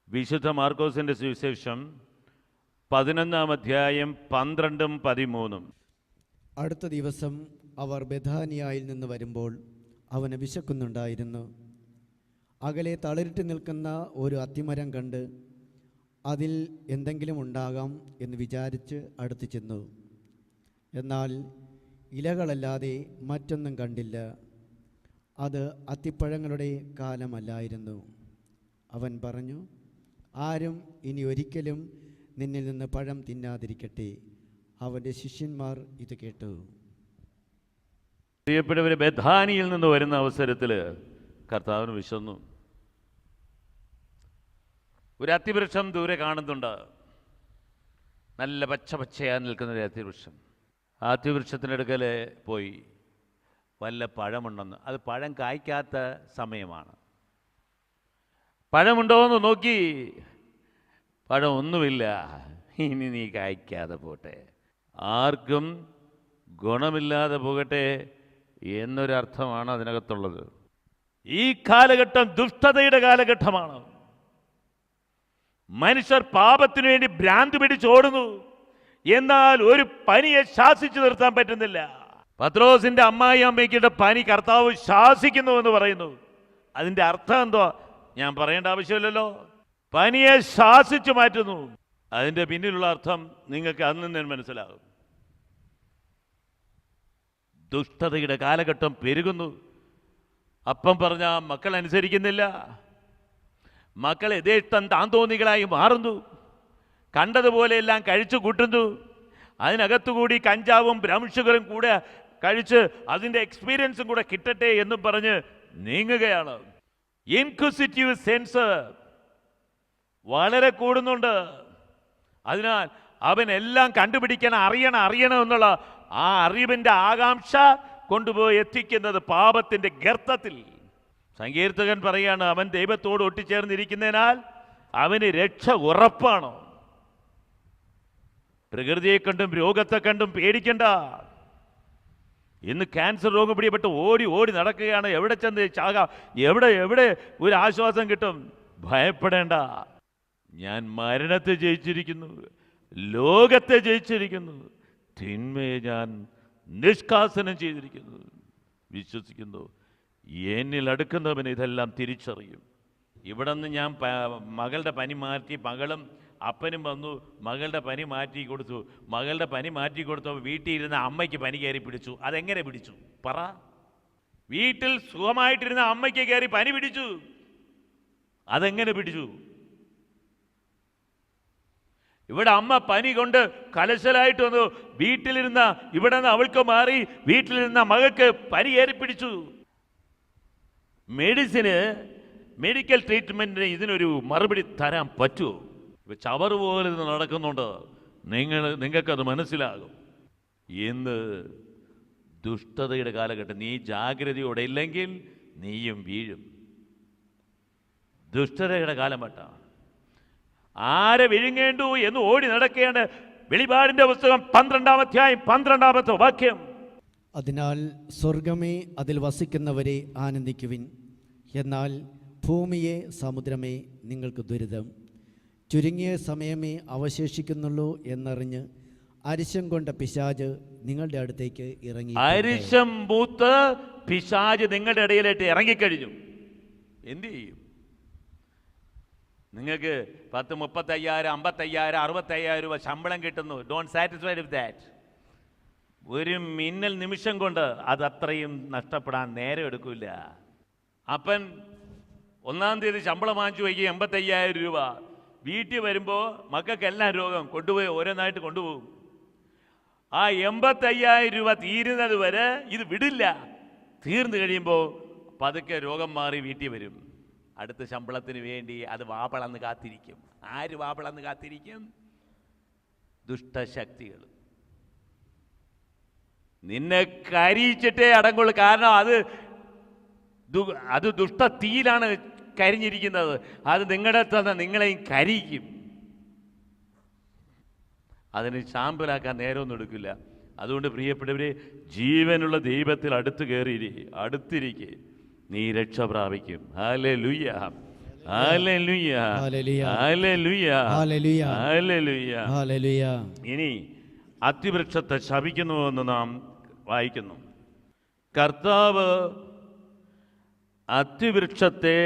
വിശുദ്ധ മാർക്കോസിൻ്റെ സുവിശേഷം 11-ാം അധ്യായം 12-13. അടുത്ത ദിവസം അവർ ബഥാനിയായിൽ നിന്ന് വരുമ്പോൾ അവന് വിശക്കുന്നുണ്ടായിരുന്നു. അകലെ തളിരിട്ട് നിൽക്കുന്ന ഒരു അത്തിമരം കണ്ട് അതിൽ എന്തെങ്കിലും ഉണ്ടാകാം എന്ന് വിചാരിച്ച് അടുത്ത് ചെന്നു. എന്നാൽ ഇലകളല്ലാതെ മറ്റൊന്നും കണ്ടില്ല. അത് അത്തിപ്പഴങ്ങളുടെ കാലമല്ലായിരുന്നു. അവൻ പറഞ്ഞു, ആരും ഇനി ഒരിക്കലും നിന്നിൽ നിന്ന് പഴം തിന്നാതിരിക്കട്ടെ. അവൻ്റെ ശിഷ്യന്മാർ ഇത് കേട്ടു. പ്രിയപ്പെട്ടവരെ, ബഥാനിയിൽ നിന്ന് വരുന്ന അവസരത്തിൽ കർത്താവിന് വിശന്നു. ഒരു അത്തിവൃക്ഷം ദൂരെ കാണുന്നുണ്ട്. നല്ല പച്ചയാ നിൽക്കുന്ന ഒരു അത്തിവൃക്ഷം. ആ അത്തിവൃക്ഷത്തിനടുക്കൽ പോയി വല്ല പഴമുണ്ടെന്ന്. അത് പഴം കായ്ക്കാത്ത സമയമാണ്. പഴമുണ്ടോ എന്ന് നോക്കി, പഴം ഒന്നുമില്ല. ഇനി നീ കായ്ക്കാതെ പോട്ടെ, ആർക്കും ഗുണമില്ലാതെ പോകട്ടെ എന്നൊരർത്ഥമാണ് അതിനകത്തുള്ളത്. ഈ കാലഘട്ടം ദുഷ്ടതയുടെ കാലഘട്ടമാണ്. മനുഷ്യർ പാപത്തിനു വേണ്ടി ഭ്രാന്ത് പിടിച്ചോടുന്നു. എന്നാൽ ഒരു പനിയെ ശാസിച്ചു നിർത്താൻ പറ്റുന്നില്ല. പത്രോസിന്റെ അമ്മായിയമ്മയ്ക്കുടെ പനി കർത്താവ് ശാസിക്കുന്നു എന്ന് പറയുന്നു. അതിൻ്റെ അർത്ഥം എന്തോ ഞാൻ പറയേണ്ട ആവശ്യമില്ലല്ലോ. പനിയെ ശാസിച്ചു മാറ്റുന്നു. അതിൻ്റെ പിന്നിലുള്ള അർത്ഥം നിങ്ങൾക്ക് അന്ന് തന്നെ മനസ്സിലാകും. ദുഷ്ടതയുടെ കാലഘട്ടം പെരുകുന്നു. അപ്പം പറഞ്ഞ മക്കൾ അനുസരിക്കുന്നില്ല. മക്കൾ യഥേഷ്ടം താന്തോന്നികളായി മാറുന്നു. കണ്ടതുപോലെയെല്ലാം കഴിച്ചു കൂട്ടുന്നു. അതിനകത്തുകൂടി കഞ്ചാവും ഭ്രംശുകളും കൂടെ കഴിച്ച് അതിൻ്റെ എക്സ്പീരിയൻസും കൂടെ കിട്ടട്ടെ എന്നും പറഞ്ഞ് നീങ്ങുകയാണ്. ഇൻക്വിസിറ്റീവ് സെൻസ് വളരെ കൂടുന്നുണ്ട്. അതിനാൽ അവൻ എല്ലാം കണ്ടുപിടിക്കാൻ അറിയണം എന്നുള്ള ആ അറിവിൻ്റെ ആകാംക്ഷ കൊണ്ടുപോയി എത്തിക്കുന്നത് പാപത്തിൻ്റെ ഗർത്തത്തിൽ. സങ്കീർത്തകൻ പറയാണ്, അവൻ ദൈവത്തോട് ഒട്ടിച്ചേർന്നിരിക്കുന്നതിനാൽ അവന് രക്ഷ ഉറപ്പാണ്. പ്രകൃതിയെ കണ്ടും രോഗത്തെ കണ്ടും പേടിക്കണ്ട. ഇന്ന് ക്യാൻസർ രോഗം പിടിപെട്ട് ഓടി നടക്കുകയാണ്. എവിടെ ചെന്ന് ചാകാം, എവിടെ ഒരു ആശ്വാസം കിട്ടും? ഭയപ്പെടേണ്ട. ഞാൻ മരണത്തെ ജയിച്ചിരിക്കുന്നു, ലോകത്തെ ജയിച്ചിരിക്കുന്നു, തിന്മയെ ഞാൻ നിഷ്കാസനം ചെയ്തിരിക്കുന്നു. വിശ്വസിക്കുന്നു. എന്നിൽ അടുക്കുന്നവൻ ഇതെല്ലാം തിരിച്ചറിയും. ഇവിടെ നിന്ന് ഞാൻ മകളുടെ പനി മാറ്റി, മകളും അപ്പനും വന്നു, മകളുടെ പനി മാറ്റി കൊടുത്തു. മകളുടെ പനി മാറ്റി കൊടുത്തപ്പോൾ വീട്ടിൽ ഇരുന്ന അമ്മയ്ക്ക് പനി കയറി പിടിച്ചു. അതെങ്ങനെ പിടിച്ചു പറ? വീട്ടിൽ സുഖമായിട്ടിരുന്ന അമ്മയ്ക്ക് കയറി പനി പിടിച്ചു. അതെങ്ങനെ പിടിച്ചു? ഇവിടെ അമ്മ പനി കൊണ്ട് കലശലായിട്ട് വന്നു. വീട്ടിലിരുന്ന ഇവിടെ നിന്ന് അവൾക്ക് മാറി, വീട്ടിലിരുന്ന മകൾക്ക് പനി കയറി പിടിച്ചു. മെഡിക്കൽ ട്രീറ്റ്മെന്റിന് ഇതിനൊരു മറുപടി തരാൻ പറ്റുമോ? ചവറ് പോലെ ഇത് നടക്കുന്നുണ്ട്. നിങ്ങൾക്കത് മനസ്സിലാകും. ഇന്ന് ദുഷ്ടതയുടെ കാലഘട്ടം. നീ ജാഗ്രതയോടെ ഇല്ലെങ്കിൽ നീയും വീഴും. ദുഷ്ടതയുടെ കാലഘട്ടമാണ്. ആരെ വിഴുങ്ങേണ്ടു എന്ന് ഓടി നടക്കേണ്ട. വെളിപാടിന്റെ പുസ്തകം 12-ാം അധ്യായം 12-ാമത്തെ വാക്യം. അതിനാൽ സ്വർഗമേ, അതിൽ വസിക്കുന്നവരെ ആനന്ദിക്കുവിൻ. എന്നാൽ ഭൂമിയെ, സമുദ്രമേ, നിങ്ങൾക്ക് ദുരിതം. ചുരുങ്ങിയ സമയമേ അവശേഷിക്കുന്നുള്ളൂ എന്നറിഞ്ഞ് അരിശം കൊണ്ട പിശാച് നിങ്ങളുടെ അടുത്തേക്ക് ഇറങ്ങി. അരിശം മൂത്ത് പിശാച് നിങ്ങളുടെ ഇടയിലായിട്ട് ഇറങ്ങിക്കഴിഞ്ഞു. എന്ത് ചെയ്യും? നിങ്ങൾക്ക് 10, 35, 55, 65 രൂപ ശമ്പളം കിട്ടുന്നു. Don't satisfied with that. ഒരു മിന്നൽ നിമിഷം കൊണ്ട് അത് അത്രയും നഷ്ടപ്പെടാൻ നേരം എടുക്കില്ല. അപ്പൻ 1-ാം തീയതി ശമ്പളം വാങ്ങിച്ചു വയ്ക്കുക 85,000 രൂപ. വീട്ടിൽ വരുമ്പോൾ മക്കൾക്കെല്ലാം രോഗം കൊണ്ടുപോയി ഓരോന്നായിട്ട് കൊണ്ടുപോകും. ആ 85,000 രൂപ തീരുന്നത് വരെ ഇത് വിടില്ല. തീർന്നു കഴിയുമ്പോൾ പതുക്കെ രോഗം മാറി വീട്ടിൽ വരും. അടുത്ത ശമ്പളത്തിന് വേണ്ടി അത് വാപ്പളന്ന് കാത്തിരിക്കും. ആര് വാപ്പളന്ന് കാത്തിരിക്കും? ദുഷ്ടശക്തികൾ. നിന്നെ കരിയിച്ചിട്ടേ അടങ്ങുള്ളൂ. കാരണം അത് ദുഷ്ട തീയിലാണ് കരിഞ്ഞിരിക്കുന്നത്. അത് നിങ്ങളുടെ തന്നെ നിങ്ങളെയും കരിയിക്കും. അതിന് ശാമ്പലാക്കാൻ നേരമൊന്നും എടുക്കില്ല. അതുകൊണ്ട് പ്രിയപ്പെട്ടവരെ, ജീവനുള്ള ദൈവത്തിൽ അടുത്തിരിക്കെ നീ രക്ഷ പ്രാപിക്കും. Hallelujah, hallelujah, hallelujah, hallelujah, hallelujah, hallelujah. Hallelujah. ഇനി അത്തിവൃക്ഷത്തെ ശപിക്കുന്നുവെന്ന് നാം വായിക്കുന്നു. കർത്താവ് അത്തിവൃക്ഷത്തെ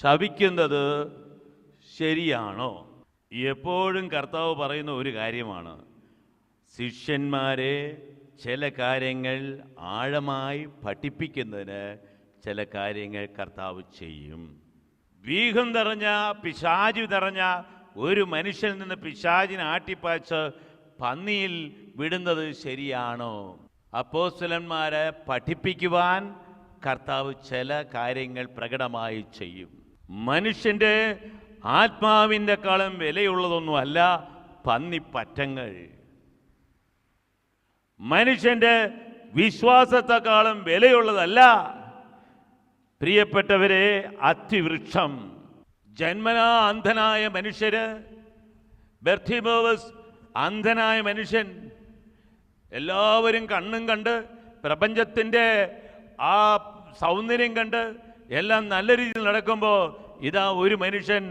ശപിക്കുന്നത് ശരിയാണോ? എപ്പോഴും കർത്താവ് പറയുന്ന ഒരു കാര്യമാണ്, ശിഷ്യന്മാരെ ചില കാര്യങ്ങൾ ആഴമായി പഠിപ്പിക്കുന്നതിന് ചില കാര്യങ്ങൾ കർത്താവ് ചെയ്യും. വീഹം നിറഞ്ഞ പിശാചു നിറഞ്ഞ ഒരു മനുഷ്യനിൽ നിന്ന് പിശാചിനെ ആട്ടിപ്പാച്ച് പന്നിയിൽ വിടുന്നത് ശരിയാണോ? അപ്പോസ്തലന്മാരെ പഠിപ്പിക്കുവാൻ കർത്താവ് ചില കാര്യങ്ങൾ പ്രകടമായി ചെയ്യും. മനുഷ്യൻ്റെ ആത്മാവിൻ്റെക്കാളും വിലയുള്ളതൊന്നുമല്ല പന്നിപ്പറ്റങ്ങൾ. മനുഷ്യൻ്റെ വിശ്വാസത്തെക്കാളും വിലയുള്ളതല്ല പ്രിയപ്പെട്ടവരെ അത്തിവൃക്ഷം. ജന്മനാ അന്ധനായ മനുഷ്യര്, ബർത്തിമേവസ് അന്ധനായ മനുഷ്യൻ, എല്ലാവരും കണ്ണും കണ്ട് പ്രപഞ്ചത്തിൻ്റെ ആ സൗന്ദര്യം കണ്ട് എല്ലാം നല്ല രീതിയിൽ നടക്കുമ്പോൾ ഇതാ ഒരു മനുഷ്യൻ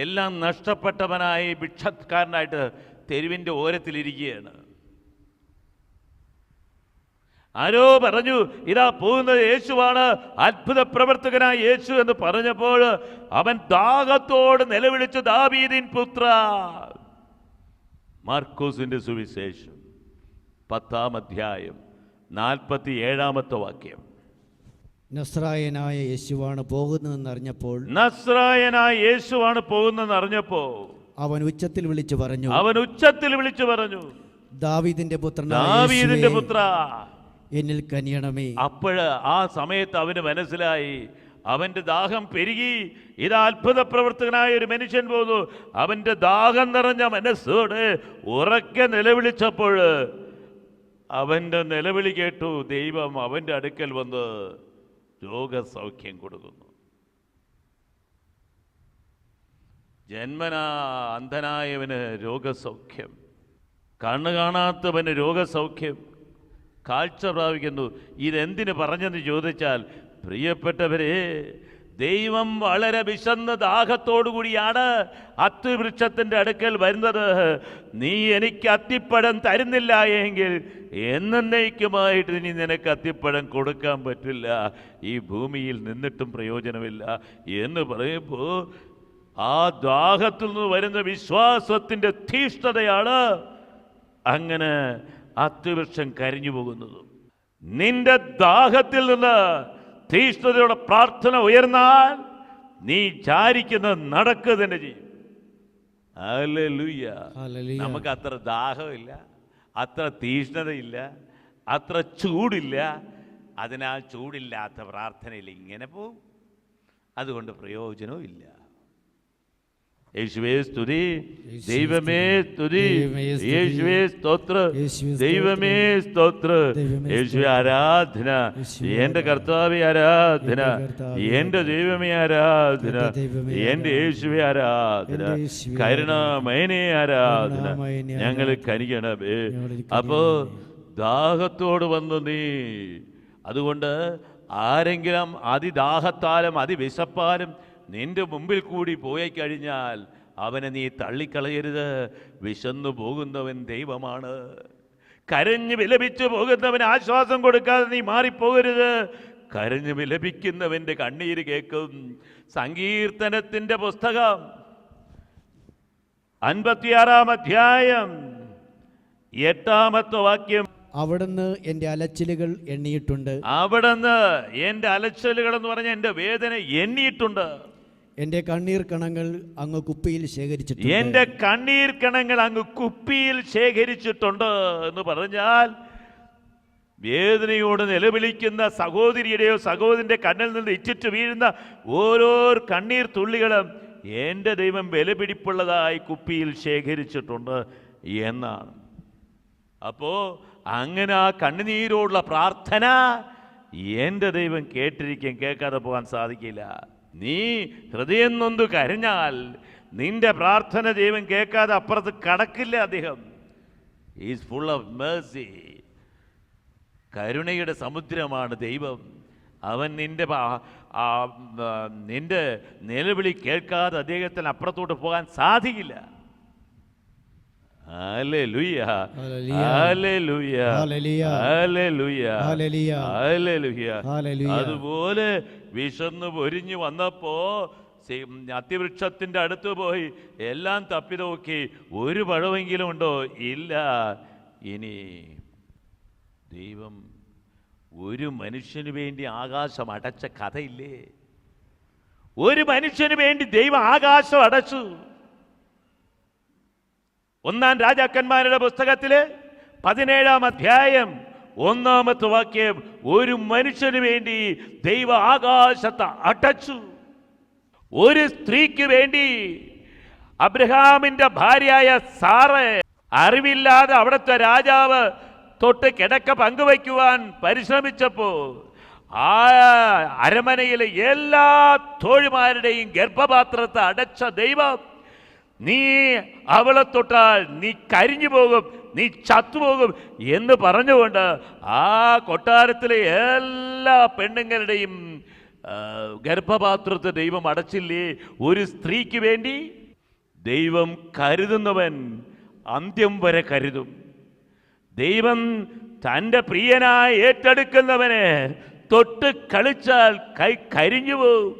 എല്ലാം നഷ്ടപ്പെട്ടവനായി ഭിക്ഷക്കാരനായിട്ട് തെരുവിൻ്റെ ഓരത്തിലിരിക്കുകയാണ്. ആരോ പറഞ്ഞു ഇതാ പോകുന്നത് യേശുവാണ്, അത്ഭുത പ്രവർത്തകനായ യേശു എന്ന് പറഞ്ഞപ്പോൾ അവൻ ദാഹത്തോട് നിലവിളിച്ചു, ദാവീദിൻ പുത്ര. മാർക്കോസിന്റെ സുവിശേഷം 10-ാം അധ്യായം 47-ാമത്തെ വാക്യം. നസ്രായനായ യേശുവാണ് പോകുന്നതെന്നറിഞ്ഞപ്പോൾ അവൻ ഉച്ചത്തിൽ വിളിച്ചു പറഞ്ഞു, ദാവീദിന്റെ പുത്ര എന്നിൽ കനിയണമേ. അപ്പോഴ് ആ സമയത്ത് അവന് മനസ്സിലായി, അവന്റെ ദാഹം പെരുകി. ഇത് അത്ഭുത പ്രവർത്തകനായ ഒരു മനുഷ്യൻ പോന്നു. അവന്റെ ദാഹം നിറഞ്ഞ മനസ്സോട് ഉറക്കെ നിലവിളിച്ചപ്പോൾ അവന്റെ നിലവിളി കേട്ടു ദൈവം അവന്റെ അടുക്കൽ വന്ന് രോഗസൗഖ്യം കൊടുക്കുന്നു. ജന്മനാ അന്ധനായവന് രോഗസൗഖ്യം, കണ്ണു കാണാത്തവന് രോഗസൗഖ്യം, കാഴ്ച പ്രാപിക്കുന്നു. ഇതെന്തിനു പറഞ്ഞെന്ന് ചോദിച്ചാൽ, പ്രിയപ്പെട്ടവരെ, ദൈവം വളരെ വിശന്ന ദാഹത്തോടു കൂടിയാണ് അത്തിവൃക്ഷത്തിൻ്റെ അടുക്കൽ വരുന്നത്. നീ എനിക്ക് അത്തിപ്പഴം തരുന്നില്ല എങ്കിൽ എന്നേക്കുമായിട്ട് ഇനി നിനക്ക് അത്തിപ്പഴം കൊടുക്കാൻ പറ്റില്ല, ഈ ഭൂമിയിൽ നിന്നിട്ടും പ്രയോജനമില്ല എന്ന് പറയുമ്പോൾ ആ ദാഹത്തിൽ നിന്ന് വരുന്ന വിശ്വാസത്തിൻ്റെ തീഷ്ണതയാണ് അങ്ങനെ അത്തിവൃക്ഷം കരിഞ്ഞു പോകുന്നത്. നിന്റെ ദാഹത്തിൽ നിന്ന് തീഷ്ണതയോടെ പ്രാർത്ഥന ഉയർന്നാൽ നീ ചാരിക്കുന്നത് നടക്കുക തന്നെ ചെയ്യും. ഹല്ലേലൂയ. നമുക്ക് അത്ര ദാഹമില്ല, അത്ര തീഷ്ണതയില്ല, അത്ര ചൂടില്ല. അതിനാൽ ചൂടില്ലാത്ത പ്രാർത്ഥനയിൽ ഇങ്ങനെ പോകും. അതുകൊണ്ട് പ്രയോജനവും ഇല്ല. യേശുവേ സ്തുതി, ദൈവമേ സ്തുതി, യേശുവേ സ്തോത്ര, ദൈവമേ സ്തോത്ര, യേശുവേ ആരാധന, എന്റെ കർത്താവേ ആരാധന, എന്റെ ദൈവമേ ആരാധന, എന്റെ യേശുവേ ആരാധന, കരുണാമയനേ ആരാധന, ഞങ്ങൾ കനിയണമേ. അപ്പോ ദാഹത്തോട് വന്നു നീ, അതുകൊണ്ട് ആരെങ്കിലും അതിദാഹത്താലും അതിവിശപ്പാലും നിന്റെ മുമ്പിൽ കൂടി പോയി കഴിഞ്ഞാൽ അവനെ നീ തള്ളിക്കളയരുത്. വിശന്നു പോകുന്നവൻ ദൈവമാണ്. കരഞ്ഞു വിലപിച്ചു പോകുന്നവന് ആശ്വാസം കൊടുക്കാതെ നീ മാറിപ്പോകരുത്. കരഞ്ഞു വിലപിക്കുന്നവൻ്റെ കണ്ണീര് കേൾക്കും. സങ്കീർത്തനത്തിൻ്റെ പുസ്തകം 56-ാം അധ്യായം 8-ാമത്തെ വാക്യം. അവിടുന്ന് എൻ്റെ അലച്ചിലുകൾ എണ്ണിയിട്ടുണ്ട്. അവിടുന്ന് എൻ്റെ അലച്ചിലുകൾ എന്ന് പറഞ്ഞാൽ എൻ്റെ വേദന എണ്ണിയിട്ടുണ്ട്. എൻ്റെ കണ്ണീർ കണങ്ങൾ അങ്ങ് കുപ്പിയിൽ ശേഖരിച്ചിട്ടുണ്ട്. എൻ്റെ കണ്ണീർ കണങ്ങൾ അങ്ങ് കുപ്പിയിൽ ശേഖരിച്ചിട്ടുണ്ട് എന്ന് പറഞ്ഞാൽ വേദനയോട് നിലവിളിക്കുന്ന സഹോദരിയുടെയോ സഹോദരന്റെ കണ്ണിൽ നിന്ന് ഇറ്റിറ്റ് വീഴുന്ന ഓരോ കണ്ണീർ തുള്ളികളും എൻ്റെ ദൈവം വിലപിടിപ്പുള്ളതായി കുപ്പിയിൽ ശേഖരിച്ചിട്ടുണ്ട് എന്നാണ്. അപ്പോൾ അങ്ങനെ ആ കണ്ണുനീരോടുള്ള പ്രാർത്ഥന എൻ്റെ ദൈവം കേട്ടിരിക്കും, കേൾക്കാതെ പോകാൻ സാധിക്കില്ല. നീ ഹൃദയം നൊന്ത് കരഞ്ഞാൽ നിന്റെ പ്രാർത്ഥന ദൈവം കേൾക്കാതെ അപ്പുറത്ത് കടക്കില്ല. അദ്ദേഹം ഈസ് ഫുൾ ഓഫ് മേഴ്സി. കരുണയുടെ സമുദ്രമാണ് ദൈവം. അവൻ നിന്റെ നിന്റെ നിലവിളി കേൾക്കാതെ അദ്ദേഹത്തിന് അപ്പുറത്തോട്ട് പോകാൻ സാധിക്കില്ല. Hallelujah, hallelujah, hallelujah, hallelujah. അതുപോലെ വിശന്ന് പൊരിഞ്ഞു വന്നപ്പോ അത്തിവൃക്ഷത്തിന്റെ അടുത്ത് പോയി എല്ലാം തപ്പി നോക്കി, ഒരു പഴമെങ്കിലും ഉണ്ടോ? ഇല്ല. ഇനി ദൈവം ഒരു മനുഷ്യന് വേണ്ടി ആകാശം അടച്ച കഥയില്ലേ? ഒരു മനുഷ്യന് വേണ്ടി ദൈവം ആകാശം അടച്ചു. 1 രാജാക്കന്മാരുടെ പുസ്തകത്തില് 17-ാം അധ്യായം 1-ാമത്തെ വാക്യം, ഒരു മനുഷ്യന് വേണ്ടി ദൈവ ആകാശത്തെ അടച്ചു. ഒരു സ്ത്രീക്ക് വേണ്ടി അബ്രഹാമിന്റെ ഭാര്യയായ സാറ അറിവില്ലാതെ അവിടുത്തെ രാജാവ് തൊട്ട് കിടക്ക പങ്കുവയ്ക്കുവാൻ പരിശ്രമിച്ചപ്പോ ആ അരമനയിലെ എല്ലാ തോഴിമാരുടെയും ഗർഭപാത്രത്തെ അടച്ച ദൈവം, നീ അവളെ തൊട്ടാൽ നീ കരിഞ്ഞു പോകും, നീ ചത്തുപോകും എന്ന് പറഞ്ഞുകൊണ്ട് ആ കൊട്ടാരത്തിലെ എല്ലാ പെണ്ണുങ്ങളുടെയും ഗർഭപാത്രത്തെ ദൈവം അടച്ചില്ലേ? ഒരു സ്ത്രീക്ക് വേണ്ടി ദൈവം കരുതുന്നവൻ അന്ത്യം വരെ കരുതും. ദൈവം തൻ്റെ പ്രിയനായി ഏറ്റെടുക്കുന്നവനെ തൊട്ട് കളിച്ചാൽ കൈ കരിഞ്ഞു പോകും.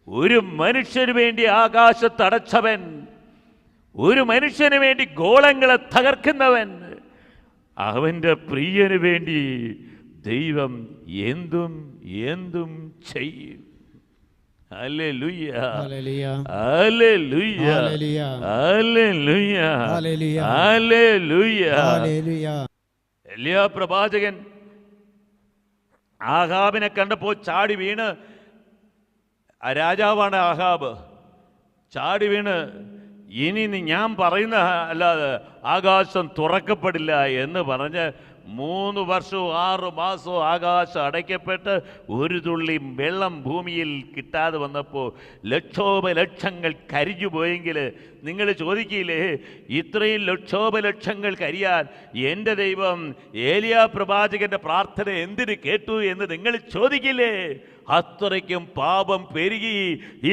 ഒരു മനുഷ്യന് വേണ്ടി ആകാശത്തടച്ചവൻ, ഒരു മനുഷ്യന് വേണ്ടി ഗോളങ്ങളെ തകർക്കുന്നവൻ, അവൻ്റെ പ്രിയന് വേണ്ടി ദൈവം എന്തും എന്തും ചെയ്യും. Hallelujah, hallelujah, hallelujah, hallelujah. എലിയാ പ്രവാചകൻ ആഹാബിനെ കണ്ടപ്പോൾ ചാടി വീണ്, രാജാവാണ് ആഹാബ്, ചാടി വീണ് ഇനി ഞാൻ പറയുന്ന അല്ലാതെ ആകാശം തുറക്കപ്പെടില്ല എന്ന് പറഞ്ഞ് 3 വർഷവും 6 മാസവും ആകാശം അടയ്ക്കപ്പെട്ട് ഒരു തുള്ളി വെള്ളം ഭൂമിയിൽ കിട്ടാതെ വന്നപ്പോൾ ലക്ഷോപലക്ഷങ്ങൾ കരിഞ്ഞു പോയെങ്കിൽ നിങ്ങൾ ചോദിക്കില്ലേ, ഇത്രയും ലക്ഷോപലക്ഷങ്ങൾ കരിയാൻ എൻ്റെ ദൈവം ഏലിയാ പ്രവാചകന്റെ പ്രാർത്ഥന എന്തിന് കേട്ടു എന്ന് നിങ്ങൾ ചോദിക്കില്ലേ? അത്രയ്ക്കും പാപം പെരുകി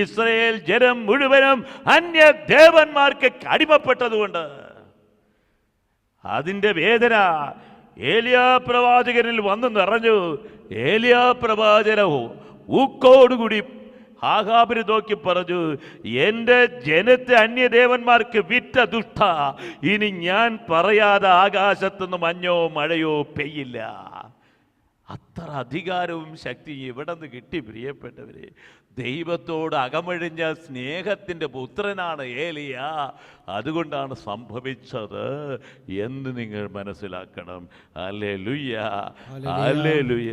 ഇസ്രായേൽ ജനം മുഴുവനും അന്യ ദേവന്മാർക്ക് അടിമപ്പെട്ടതുകൊണ്ട് അതിൻ്റെ വേദന ഏലിയാ പ്രവാചകനിൽ വന്നു നിറഞ്ഞു. ഏലിയാ പ്രവാചകൻ ഊക്കോടുകൂടി ആഹാബിനെ നോക്കി പറഞ്ഞു, എൻ്റെ ജനത്തെ അന്യദേവന്മാർക്ക് വിറ്റ ദുഷ്ട, ഇനി ഞാൻ പറയാതെ ആകാശത്തുനിന്ന് മഞ്ഞോ മഴയോ പെയ്യില്ല. അത്ര അധികാരവും ശക്തിയും എവിടെ നിന്ന് കിട്ടി പ്രിയപ്പെട്ടവരെ? ദൈവത്തോട് അകമഴിഞ്ഞ സ്നേഹത്തിൻ്റെ പുത്രനാണ് ഏലിയ. അതുകൊണ്ടാണ് സംഭവിച്ചത് എന്ന് നിങ്ങൾ മനസ്സിലാക്കണം. Hallelujah, hallelujah.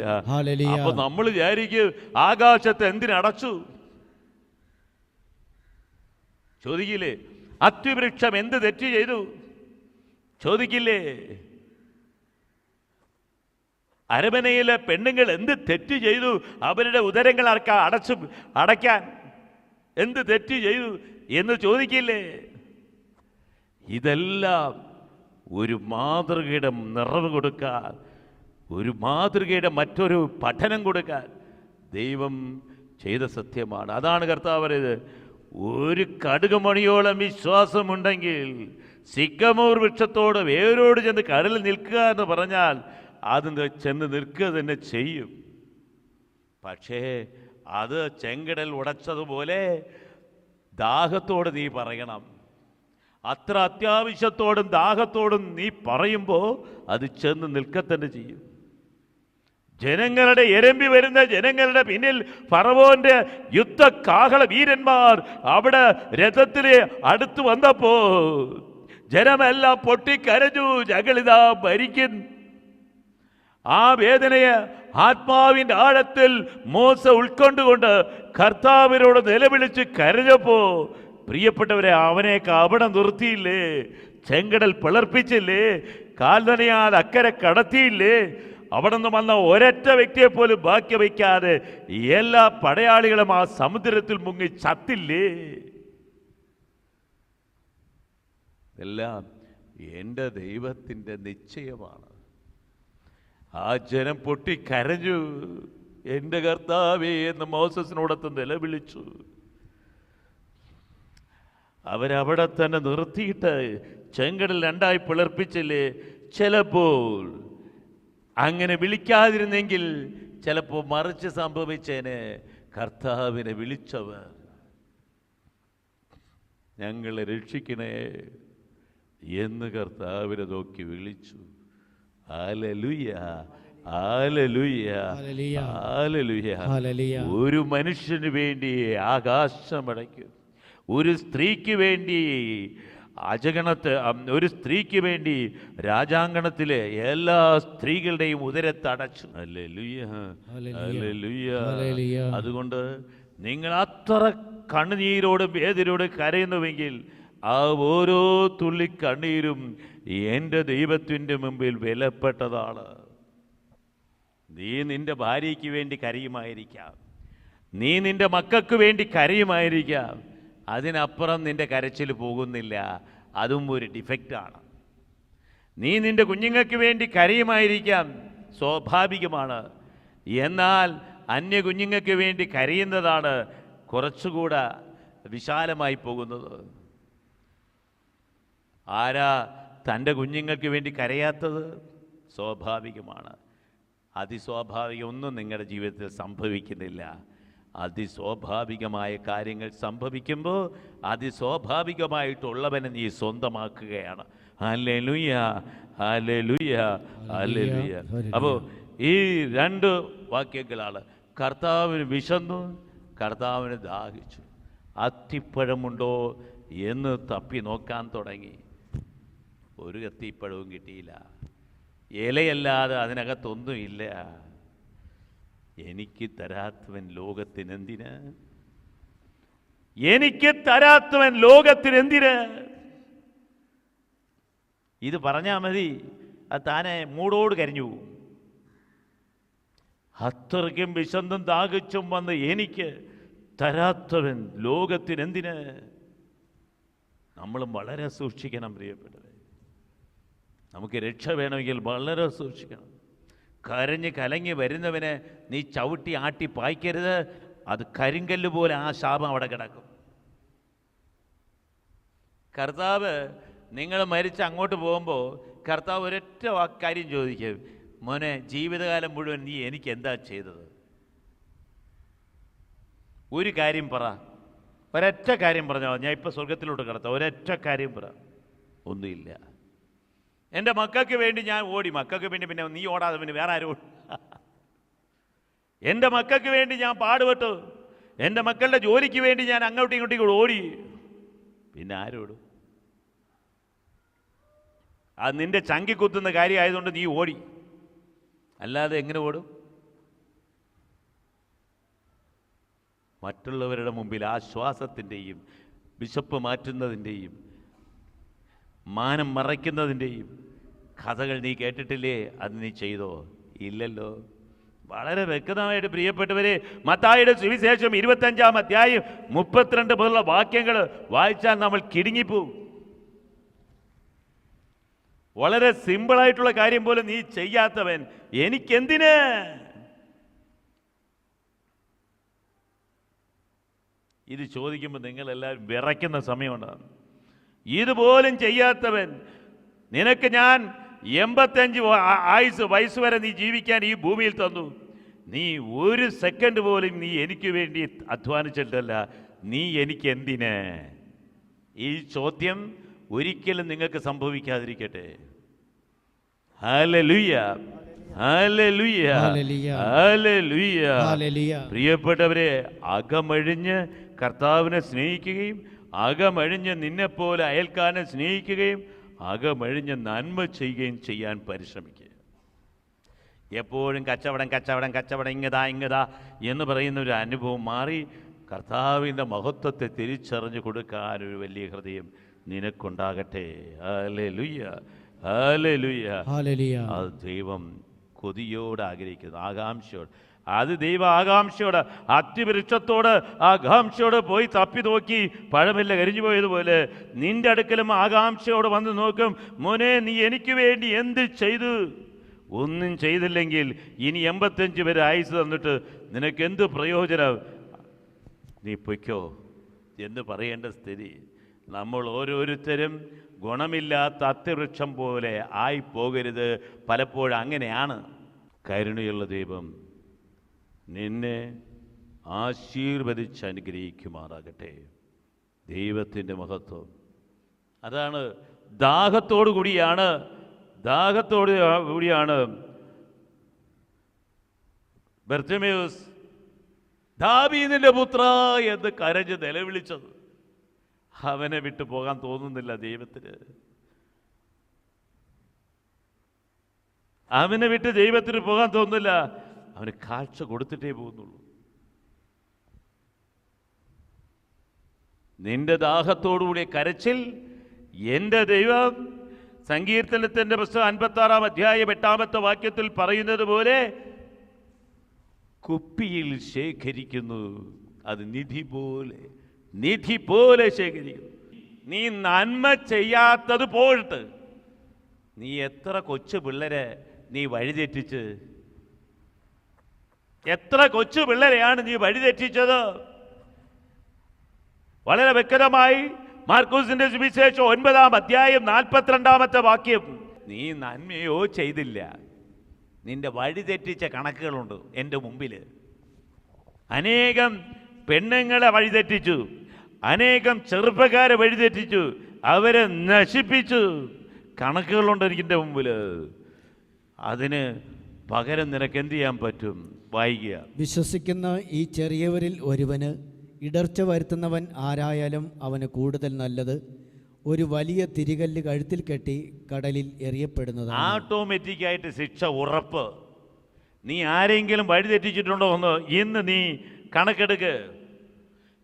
അപ്പൊ നമ്മൾ വിചാരിക്കും ആകാശത്തെ എന്തിനടച്ചു? ചോദിക്കില്ലേ? അത്തിവൃക്ഷം എന്ത് തെറ്റ് ചെയ്തു? ചോദിക്കില്ലേ? അരമനയിലെ പെണ്ണുങ്ങൾ എന്ത് തെറ്റ് ചെയ്തു? അവരുടെ ഉദരങ്ങൾ അടയ്ക്കാൻ എന്ത് തെറ്റ് ചെയ്തു എന്ന് ചോദിക്കില്ലേ? ഇതെല്ലാം ഒരു മാതൃകയുടെ നിറവ് കൊടുക്കാൻ, ഒരു മാതൃകയുടെ മറ്റൊരു പഠനം കൊടുക്കാൻ ദൈവം ചെയ്ത സത്യമാണ്. അതാണ് കർത്താവ് പറയുന്നത്, ഒരു കടുകുമണിയോളം വിശ്വാസമുണ്ടെങ്കിൽ സിക്കമോർ വൃക്ഷത്തോട് വേരോട് ചെന്ന് കടലിൽ നിൽക്കുക എന്ന് പറഞ്ഞാൽ അത് ചെന്ന് നിൽക്കുക തന്നെ ചെയ്യും. പക്ഷേ അത് ചെങ്കടൽ ഉടച്ചതുപോലെ ദാഹത്തോട് നീ പറയണം. അത്ര അത്യാവശ്യത്തോടും ദാഹത്തോടും നീ പറയുമ്പോൾ അത് ചെന്ന് നിൽക്കത്തന്നെ ചെയ്യും. ജനങ്ങളുടെ എരമ്പി വരുന്ന ജനങ്ങളുടെ പിന്നിൽ ഫറവോന്റെ യുദ്ധ കാഹള വീരന്മാർ അവിടെ രഥത്തിലെ അടുത്ത് വന്നപ്പോ ജനമെല്ലാം പൊട്ടിക്കരഞ്ഞു, ഞങ്ങളിതാ മരിക്കും. ആ വേദനയെ ആത്മാവിൻ്റെ ആഴത്തിൽ മോശ ഉൾക്കൊണ്ടുകൊണ്ട് കർത്താവിനോട് നിലവിളിച്ച് കരഞ്ഞപ്പോ പ്രിയപ്പെട്ടവരെ, അവനെയൊക്കെ അവിടെ നിർത്തിയില്ലേ? ചെങ്കടൽ പിളർപ്പിച്ചില്ലേ? കാൽനനയാൽ അക്കരെ കടത്തിയില്ലേ? അവിടെ നിന്ന് വന്ന ഒരൊറ്റ വ്യക്തിയെ പോലും ബാക്കി വയ്ക്കാതെ എല്ലാ പടയാളികളും ആ സമുദ്രത്തിൽ മുങ്ങി ചത്തില്ലേ? എല്ലാം എൻ്റെ ദൈവത്തിൻ്റെ നിശ്ചയമാണ്. ആ ജനം പൊട്ടിക്കരഞ്ഞു. എൻ്റെ കർത്താവേ എന്ന് മോസസിനോടൊത്ത് നിലവിളിച്ചു. അവരവിടെ തന്നെ നിർത്തിയിട്ട് ചെങ്കടൽ രണ്ടായി പിളർപ്പിച്ചില്ലേ? ചിലപ്പോൾ അങ്ങനെ വിളിക്കാതിരുന്നെങ്കിൽ ചിലപ്പോൾ മറിച്ച് സംഭവിച്ചേനെ. കർത്താവിനെ വിളിച്ചവർ ഞങ്ങളെ രക്ഷിക്കണേ എന്ന് കർത്താവിനെ നോക്കി വിളിച്ചു. Hallelujah, hallelujah, hallelujah. ഒരു മനുഷ്യന് വേണ്ടി ആകാശമടയ്ക്കും, ഒരു സ്ത്രീക്ക് വേണ്ടി ഒരു സ്ത്രീക്ക് വേണ്ടി രാജാങ്കണത്തിലെ എല്ലാ സ്ത്രീകളുടെയും ഉദരത്തടച്ചു. Hallelujah, hallelujah. അതുകൊണ്ട് നിങ്ങൾ അത്ര കണ്ണുനീരോട് വേദനയോട് കരയുന്നുവെങ്കിൽ ആ ഓരോ തുള്ളി കണ്ണീരും എൻ്റെ ദൈവത്തിൻ്റെ മുമ്പിൽ വിലപ്പെട്ടതാണ്. നീ നിൻ്റെ ഭാര്യയ്ക്ക് വേണ്ടി കരയുമായിരിക്കാം, നീ നിൻ്റെ മക്കൾക്ക് വേണ്ടി കരയുമായിരിക്കാം. അതിനപ്പുറം നിൻ്റെ കരച്ചിൽ പോകുന്നില്ല, അതും ഒരു ഡിഫക്റ്റാണ്. നീ നിൻ്റെ കുഞ്ഞുങ്ങൾക്ക് വേണ്ടി കരയുമായിരിക്കാം, സ്വാഭാവികമാണ്. എന്നാൽ അന്യ കുഞ്ഞുങ്ങൾക്ക് വേണ്ടി കരയുന്നതാണ് കുറച്ചുകൂടെ വിശാലമായി പോകുന്നത്. ആരാ തൻ്റെ കുഞ്ഞുങ്ങൾക്ക് വേണ്ടി കരയാത്തത്? സ്വാഭാവികമാണ്. അതിസ്വാഭാവികമൊന്നും നിങ്ങളുടെ ജീവിതത്തിൽ സംഭവിക്കുന്നില്ല. അതിസ്വാഭാവികമായ കാര്യങ്ങൾ സംഭവിക്കുമ്പോൾ അതിസ്വാഭാവികമായിട്ടുള്ളവനെ നീ സ്വന്തമാക്കുകയാണ്. Hallelujah, hallelujah, hallelujah. അപ്പോൾ ഈ രണ്ട് വാക്യങ്ങളാണ്. കർത്താവിന് വിശന്നു, കർത്താവിന് ദാഹിച്ചു. അത്തിപ്പഴമുണ്ടോ എന്ന് തപ്പി നോക്കാൻ തുടങ്ങി. ഒരു അത്തിപ്പഴവും കിട്ടിയില്ല. ഇലയല്ലാതെ അതിനകത്തൊന്നുമില്ല. എനിക്ക് തരാത്തവൻ ലോകത്തിനെന്തിന്? എനിക്ക് തരാത്തവൻ ലോകത്തിനെന്തിന്? ഇത് പറഞ്ഞാൽ മതി, അത് താനെ മൂടോട് കരിഞ്ഞു പോകും. അത്രയ്ക്കും വിശന്നും ദാഹിച്ചും വന്ന് എനിക്ക് തരാത്തവൻ ലോകത്തിനെന്തിന്? നമ്മളും വളരെ സൂക്ഷിക്കണം പ്രിയപ്പെട്ടവരെ. നമുക്ക് രക്ഷ വേണമെങ്കിൽ വളരെ സൂക്ഷിക്കണം. കരഞ്ഞ് കലങ്ങി വരുന്നവനെ നീ ചവിട്ടി ആട്ടി പായ്ക്കരുത്. അത് കരിങ്കല്ല് പോലെ ആ ശാപം അവിടെ കിടക്കും. കർത്താവ് നിങ്ങൾ മരിച്ച് അങ്ങോട്ട് പോകുമ്പോൾ കർത്താവ് ഒരൊറ്റ കാര്യം ചോദിക്കും, മോനെ ജീവിതകാലം മുഴുവൻ നീ എനിക്ക് എന്താ ചെയ്തത്? ഒരു കാര്യം പറ, ഒരൊറ്റ കാര്യം പറഞ്ഞോ. ഞാൻ ഇപ്പം സ്വർഗത്തിലോട്ട് കടത്താം, ഒരൊറ്റ കാര്യം പറ. ഒന്നുമില്ല. എൻ്റെ മക്കൾക്ക് വേണ്ടി ഞാൻ ഓടി. മക്കൾക്ക് വേണ്ടി പിന്നെ നീ ഓടാതെ പിന്നെ വേറെ ആരും ഓടി? എൻ്റെ മക്കൾക്ക് വേണ്ടി ഞാൻ പാടുപെട്ടു. എൻ്റെ മക്കളുടെ ജോലിക്ക് വേണ്ടി ഞാൻ അങ്ങോട്ടും ഇങ്ങോട്ടും ഓടി. പിന്നെ ആരോടും? അത് നിന്റെ ചങ്കി കുത്തുന്ന കാര്യമായതുകൊണ്ട് നീ ഓടി, അല്ലാതെ എങ്ങനെ ഓടും? മറ്റുള്ളവരുടെ മുമ്പിൽ ആശ്വാസത്തിൻ്റെയും വിശപ്പ് മാറ്റുന്നതിൻ്റെയും മാനം മറയ്ക്കുന്നതിൻ്റെയും കഥകൾ നീ കേട്ടിട്ടില്ലേ? അത് നീ ചെയ്തോ? ഇല്ലല്ലോ. വളരെ വ്യക്തമായിട്ട് പ്രിയപ്പെട്ടവരെ, മത്തായിയുടെ സുവിശേഷം 25-ാം അധ്യായം 32 മുതലുള്ള വാക്യങ്ങൾ വായിച്ചാൽ നമ്മൾ കിടുങ്ങിപ്പോവും. വളരെ സിമ്പിളായിട്ടുള്ള കാര്യം പോലും നീ ചെയ്യാത്തവൻ എനിക്കെന്തിന്? ഇത് ചോദിക്കുമ്പോൾ നിങ്ങളെല്ലാവരും വിറയ്ക്കുന്ന സമയമുണ്ടാകും. ഇതുപോലും ചെയ്യാത്തവൻ, നിനക്ക് ഞാൻ 85 വയസ്സ് വരെ നീ ജീവിക്കാൻ ഈ ഭൂമിയിൽ തന്നു. നീ ഒരു സെക്കൻഡ് പോലും നീ എനിക്ക് വേണ്ടി അധ്വാനിച്ചിട്ടല്ല. നീ എനിക്ക് എന്തിന്? ഈ ചോദ്യം ഒരിക്കലും നിങ്ങൾക്ക് സംഭവിക്കാതിരിക്കട്ടെ. Hallelujah, hallelujah, hallelujah. പ്രിയപ്പെട്ടവരെ, അകമഴിഞ്ഞ് കർത്താവിനെ സ്നേഹിക്കുകയും അകമഴിഞ്ഞ് നിന്നെപ്പോലെ അയൽക്കാരനെ സ്നേഹിക്കുകയും അകമഴിഞ്ഞ് നന്മ ചെയ്യുകയും ചെയ്യാൻ പരിശ്രമിക്കുക. എപ്പോഴും കച്ചവടം കച്ചവടം കച്ചവടം, ഇങ്ങതാ എന്ന് പറയുന്ന ഒരു അനുഭവം മാറി കർത്താവിൻ്റെ മഹത്വത്തെ തിരിച്ചറിഞ്ഞു കൊടുക്കാൻ ഒരു വലിയ ഹൃദയം നിനക്കുണ്ടാകട്ടെ. Hallelujah, hallelujah. അത് ദൈവം കൊതിയോട് ആഗ്രഹിക്കുന്നു, ആകാംക്ഷയോട്. അത് ദൈവ ആകാംക്ഷയോട്, അത്തിവൃക്ഷത്തോട് ആകാംക്ഷയോട് പോയി തപ്പി നോക്കി പഴമില്ല കരിഞ്ഞു പോയതുപോലെ നിന്റെ അടുക്കലും ആകാംക്ഷയോട് വന്ന് നോക്കും. മോനെ, നീ എനിക്ക് വേണ്ടി എന്ത് ചെയ്തു? ഒന്നും ചെയ്തില്ലെങ്കിൽ ഇനി 85 വരെ ആയുസ് തന്നിട്ട് നിനക്കെന്ത് പ്രയോജനം? നീ പൊയ്ക്കോ എന്ന് പറയേണ്ട സ്ഥിതി. നമ്മൾ ഓരോരുത്തരും ഗുണമില്ലാത്ത അത്തിവൃക്ഷം പോലെ ആയിപ്പോകരുത്. പലപ്പോഴും അങ്ങനെയാണ്. കരുണയുള്ള ദൈവം നിന്നെ ആശീർവദിച്ച് അനുഗ്രഹിക്കുമാറാകട്ടെ. ദൈവത്തിൻ്റെ മഹത്വം അതാണ്. ദാഹത്തോടു കൂടിയാണ് ബർത്തിമേയുസ് ദാവീദിന്റെ പുത്ര എന്ന് കരഞ്ഞ് നിലവിളിച്ചത്. അവനെ വിട്ടു പോകാൻ തോന്നുന്നില്ല ദൈവത്തിന്. അവനെ വിട്ട് ദൈവത്തിന് പോകാൻ തോന്നുന്നില്ല. അവന് കാഴ്ച കൊടുത്തിട്ടേ പോകുന്നുള്ളൂ. നിന്റെ ദാഹത്തോടുകൂടിയ കരച്ചിൽ എൻ്റെ ദൈവം സങ്കീർത്തനത്തിൻ്റെ പുസ്തകം 56-ാം അധ്യായം 8-ാമത്തെ വാക്യത്തിൽ പറയുന്നത് പോലെ കുപ്പിയിൽ ശേഖരിക്കുന്നു. അത് നിധി പോലെ ശേഖരിക്കുന്നു. നീ നന്മ ചെയ്യാത്തത് പോയിട്ട് നീ എത്ര കൊച്ചു പിള്ളേരെ നീ വഴിതെറ്റിച്ച്, എത്ര കൊച്ചു പിള്ളേരെയാണ് നീ വഴിതെറ്റിച്ചത്? വളരെ വ്യക്തമായി മാർക്കോസിന്റെ സുവിശേഷം 9-ാം അധ്യായം 42-ാമത്തെ വാക്യം. നീ നന്മയോ ചെയ്തില്ല, നിന്റെ വഴിതെറ്റിച്ച കണക്കുകളുണ്ട് എൻ്റെ മുമ്പിൽ. അനേകം പെണ്ണുങ്ങളെ വഴിതെറ്റിച്ചു, അനേകം ചെറുപ്പക്കാരെ വഴിതെറ്റിച്ചു, അവരെ നശിപ്പിച്ചു. കണക്കുകളുണ്ട് എനിക്കെൻ്റെ മുമ്പിൽ. അതിന് പകരം നിനക്ക് എന്ത് ചെയ്യാൻ പറ്റും? വായിക്കുക. വിശ്വസിക്കുന്ന ഈ ചെറിയവരിൽ ഒരുവന് ഇടർച്ച വരുത്തുന്നവൻ ആരായാലും അവന് കൂടുതൽ നല്ലത് ഒരു വലിയ തിരികല്ല് കഴുത്തിൽ കെട്ടി കടലിൽ എറിയപ്പെടുന്നത്. ഓട്ടോമാറ്റിക്കായിട്ട് ശിക്ഷ ഉറപ്പ്. നീ ആരെങ്കിലും വഴിതെറ്റിച്ചിട്ടുണ്ടോ എന്ന് ഇന്ന് നീ കണക്കെടുക്ക്.